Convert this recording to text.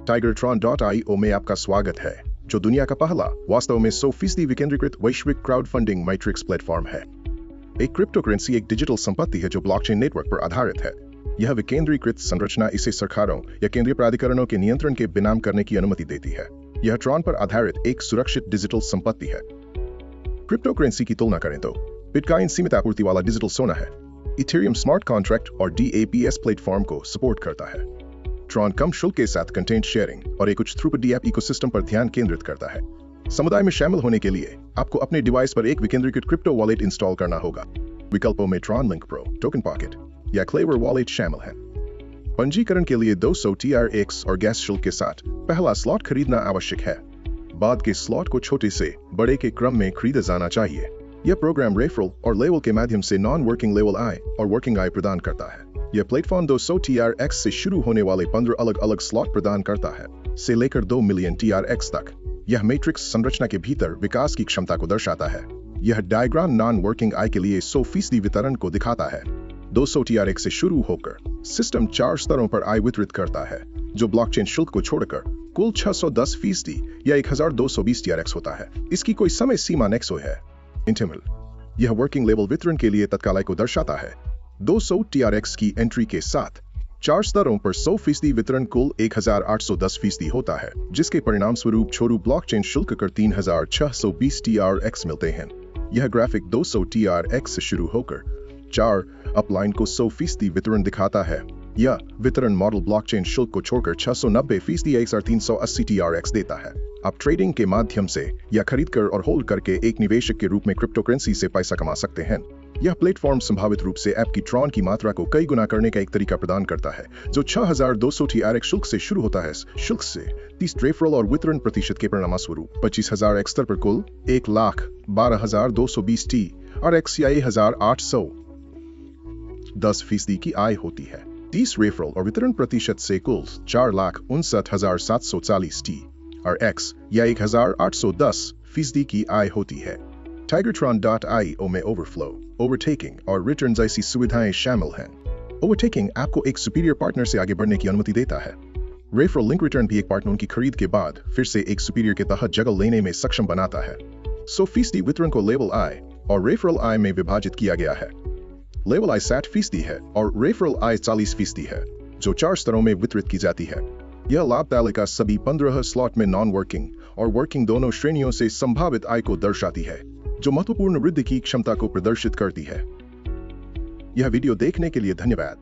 Tigertron.io में आपका स्वागत है, जो दुनिया का पहला वास्तव में 100% विकेंद्रीकृत वैश्विक क्राउड फंडिंग मैट्रिक्स प्लेटफॉर्म है। एक क्रिप्टोकरेंसी एक डिजिटल संपत्ति है जो ब्लॉकचेन नेटवर्क पर आधारित है। यह विकेंद्रीकृत संरचना इसे सरकारों या केंद्रीय प्राधिकरणों के नियंत्रण के बिना करने की अनुमति देती है। यह ट्रॉन पर आधारित एक सुरक्षित डिजिटल संपत्ति है। क्रिप्टोकरेंसी की तुलना करें तो बिटकॉइन सीमित आपूर्ति वाला डिजिटल सोना है। इथेरियम स्मार्ट कॉन्ट्रैक्ट और DApps प्लेटफॉर्म को सपोर्ट करता है। ट्रॉन कम शुल्क के साथ कंटेंट शेयरिंग और एक उच्च थ्रूपुट DApp इकोसिस्टम पर ध्यान केंद्रित करता है। समुदाय में शामिल होने के लिए आपको अपने डिवाइस पर एक विकेंद्रीकृत क्रिप्टो वॉलेट इंस्टॉल करना होगा। विकल्पों में Tron link pro, token pocket या क्लेवर वॉलेट शामिल है। पंजीकरण के लिए 200 TRX और गैस शुल्क के साथ पहला स्लॉट खरीदना आवश्यक है। बाद के स्लॉट को छोटे से बड़े के क्रम में खरीदा जाना चाहिए। यह प्रोग्राम रेफरल और लेवल के माध्यम से नॉन वर्किंग लेवल आय और वर्किंग आय प्रदान करता है। यह प्लेटफॉर्म 200 TRX से शुरू होने वाले 15 अलग अलग स्लॉट प्रदान करता है, से लेकर 2 मिलियन TRX तक। यह मैट्रिक्स संरचना के भीतर विकास की क्षमता को दर्शाता है। यह डायग्राम नॉन वर्किंग आय के लिए 100% वितरण को दिखाता है। 200 TRX से शुरू होकर सिस्टम 4 स्तरों पर आय वितरित करता है, जो ब्लॉकचेन शुल्क को छोड़कर कुल 610% या 1220 TRX होता है। इसकी कोई समय सीमा नेक्सो है। इंटरवल यह वर्किंग लेवल वितरण के लिए तत्काल आय को दर्शाता है। 200 TRX की एंट्री के साथ 4 स्तरों पर 100% वितरण कुल 1810% होता है, जिसके परिणाम स्वरूप छोरू ब्लॉकचेन शुल्क कर 3620 TRX मिलते हैं। यह ग्राफिक 200 TRX से शुरू होकर 4 अपलाइन को 100% वितरण दिखाता है। यह वितरण मॉडल ब्लॉकचेन शुल्क को छोड़कर 690% या 1380 TRX देता है। आप ट्रेडिंग के माध्यम से या खरीद कर और होल्ड करके एक निवेशक के रूप में क्रिप्टोकरेंसी से पैसा कमा सकते हैं। यह प्लेटफॉर्म संभावित रूप से ऐप की ट्रॉन की मात्रा को कई गुना करने का एक तरीका प्रदान करता है, जो 6200 TRX शुल्क से शुरू होता है। शुल्क से 30 रेफरल और वितरण प्रतिशत के परिणामस्वरूप 25,000 स्तर पर कुल 1,12,220 TRX या 1810% की आय होती है। 30 रेफरल और वितरण प्रतिशत से कुल 4,59,740 TRX या 1,810% की आय होती है। Tigertron.io में ओवरफ्लो, ओवरटेकिंग और रिटर्न जैसी सुविधाएं शामिल हैं। ओवरटेकिंग आपको एक सुपीरियर पार्टनर से आगे बढ़ने की अनुमति देता है। रेफरल लिंक रिटर्न भी एक पार्टनर उनकी खरीद के बाद फिर से एक सुपीरियर के तहत जगह लेने में सक्षम बनाता है। 100% वितरण को लेवल आय और रेफरल आय में विभाजित किया गया है। लेवल आय 60% है और रेफरल आय 40% है, जो 4 स्तरों में वितरित की जाती है। यह लाभ तालिका सभी 15 स्लॉट में नॉन वर्किंग और वर्किंग दोनों श्रेणियों से संभावित आय को दर्शाती है, जो महत्वपूर्ण वृद्धि की क्षमता को प्रदर्शित करती है। यह वीडियो देखने के लिए धन्यवाद।